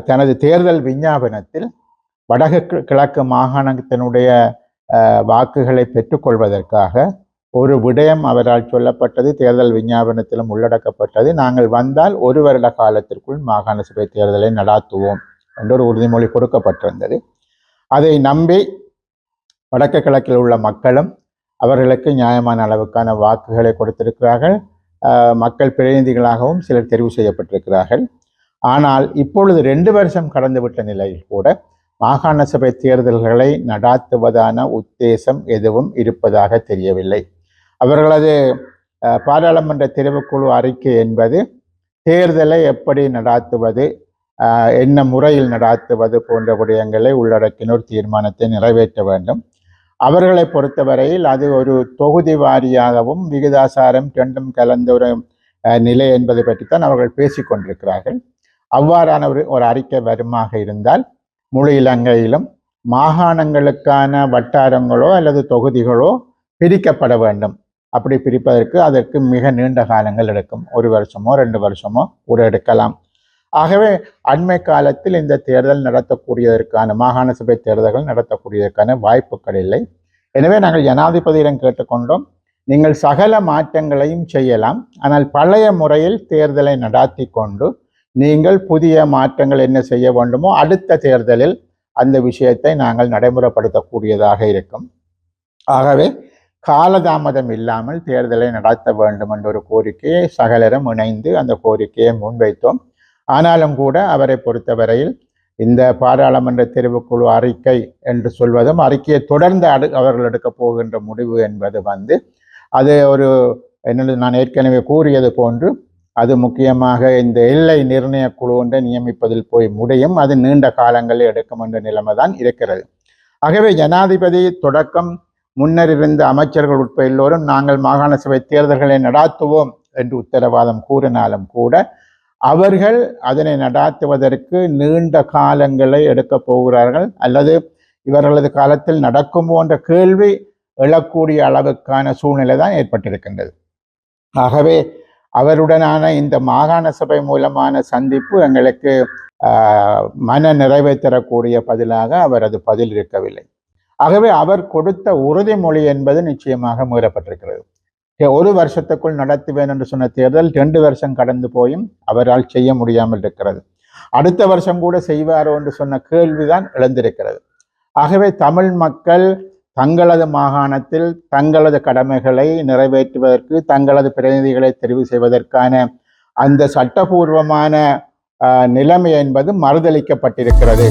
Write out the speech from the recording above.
தனது தேர்தல் விஞ்ஞாபனத்தில் வடக்கு கிழக்கு மாகாணத்தினுடைய வாக்குகளை பெற்றுக்கொள்வதற்காக ஒரு விடயம் அவரால் சொல்லப்பட்டது, தேர்தல் விஞ்ஞாபனத்திலும் உள்ளடக்கப்பட்டது. நாங்கள் வந்தால் 1 வருட காலத்திற்குள் மாகாண சபை தேர்தலை நடாத்துவோம் என்ற ஒரு உறுதிமொழி கொடுக்கப்பட்டிருந்தது. அதை நம்பி வடக்கு கிழக்கில் உள்ள மக்களும் அவர்களுக்கு நியாயமான அளவுக்கான வாக்குகளை கொடுத்திருக்கிறார்கள். மக்கள் பிரதிநிதிகளாகவும் சிலர் தெரிவு செய்யப்பட்டிருக்கிறார்கள். ஆனால் இப்பொழுது 2 வருஷம் கடந்துவிட்ட நிலையில் கூட மாகாண சபை தேர்தல்களை நடாத்துவதான உத்தேசம் எதுவும் இருப்பதாக தெரியவில்லை. அவர்களது பாராளுமன்ற தெரிவுக்குழு அறிக்கை என்பது தேர்தலை எப்படி நடாத்துவது, என்ன முறையில் நடாத்துவது போன்ற விடயங்களை உள்ளடக்கின ஒரு தீர்மானத்தை நிறைவேற்ற வேண்டும். அவர்களை பொறுத்தவரையில் அது ஒரு தொகுதி வாரியாகவும் விகிதாசாரம் 2ம் கலந்த ஒரு நிலை என்பதை பற்றித்தான் அவர்கள் பேசிக்கொண்டிருக்கிறார்கள். அவ்வாறான ஒரு அறிக்கை வருமாக இருந்தால் முழு இலங்கையிலும் மாகாணங்களுக்கான வட்டாரங்களோ அல்லது தொகுதிகளோ பிரிக்கப்பட வேண்டும். அப்படி பிரிப்பதற்கு அதற்கு மிக நீண்ட காலங்கள் எடுக்கும். 1 வருஷமோ 2 வருஷமோ கூட எடுக்கலாம். ஆகவே அண்மை காலத்தில் இந்த தேர்தல் நடத்தக்கூடியதற்கான மாகாண சபை தேர்தல்கள் நடத்தக்கூடியதற்கான வாய்ப்புகள் இல்லை. எனவே நாங்கள் ஜனாதிபதியிடம் கேட்டுக்கொண்டோம், நீங்கள் சகல மாற்றங்களையும் செய்யலாம், ஆனால் பழைய முறையில் தேர்தலை நடாத்தி கொண்டு நீங்கள் புதிய மாற்றங்கள் என்ன செய்ய வேண்டுமோ அடுத்த தேர்தலில் அந்த விஷயத்தை நாங்கள் நடைமுறைப்படுத்தக்கூடியதாக இருக்கும். ஆகவே காலதாமதம் இல்லாமல் தேர்தலை நடத்த வேண்டும் என்ற ஒரு கோரிக்கையை சகலரும் இணைந்து அந்த கோரிக்கையை முன்வைத்தோம். ஆனாலும் கூட அவரை பொறுத்தவரையில் இந்த பாராளுமன்ற தெரிவுக்குழு அறிக்கை என்று சொல்வதும் அறிக்கையை தொடர்ந்து அவர்கள் எடுக்கப் போகின்ற முடிவு என்பது அது ஒரு என்னது நான் ஏற்கனவே கூறியது போன்று அது முக்கியமாக இந்த எல்லை நிர்ணய குழு ஒன்றை நியமிப்பதில் போய் முடியும். அது நீண்ட காலங்களில் எடுக்கும் என்ற நிலைமை தான் இருக்கிறது. ஆகவே ஜனாதிபதி தொடக்கம் முன்னர் இருந்த அமைச்சர்கள் உட்பட எல்லோரும் நாங்கள் மாகாண சபை தேர்தல்களை நடாத்துவோம் என்று உத்தரவாதம் கூறினாலும் கூட அவர்கள் அதனை நடாத்துவதற்கு நீண்ட காலங்களை எடுக்கப் போகிறார்கள், அல்லது இவர்களது காலத்தில் நடக்கும் போன்ற கேள்வி எழக்கூடிய அளவுக்கான சூழ்நிலை தான் ஏற்பட்டிருக்கின்றது. ஆகவே அவருடனான இந்த மாகாண சபை மூலமான சந்திப்பு எங்களுக்கு மன நிறைவை தரக்கூடிய பதிலாக அவரது பதில் இருக்கவில்லை. ஆகவே அவர் கொடுத்த உறுதிமொழி என்பது நிச்சயமாக மீறப்பட்டிருக்கிறது. 1 வருஷத்துக்குள் நடத்துவேன் என்று சொன்ன தேர்தல் 2 வருஷம் கடந்து போயும் அவரால் செய்ய முடியாமல் இருக்கிறது. அடுத்த வருஷம் கூட செய்வாரோ என்று சொன்ன கேள்விதான் எழுந்திருக்கிறது. ஆகவே தமிழ் மக்கள் தங்களது மாகாணத்தில் தங்களது கடமைகளை நிறைவேற்றுவதற்கு தங்களது பிரதிநிதிகளை தெரிவு செய்வதற்கான அந்த சட்டபூர்வமான நிலைமை என்பது மறுதளிக்கப்பட்டிருக்கிறது.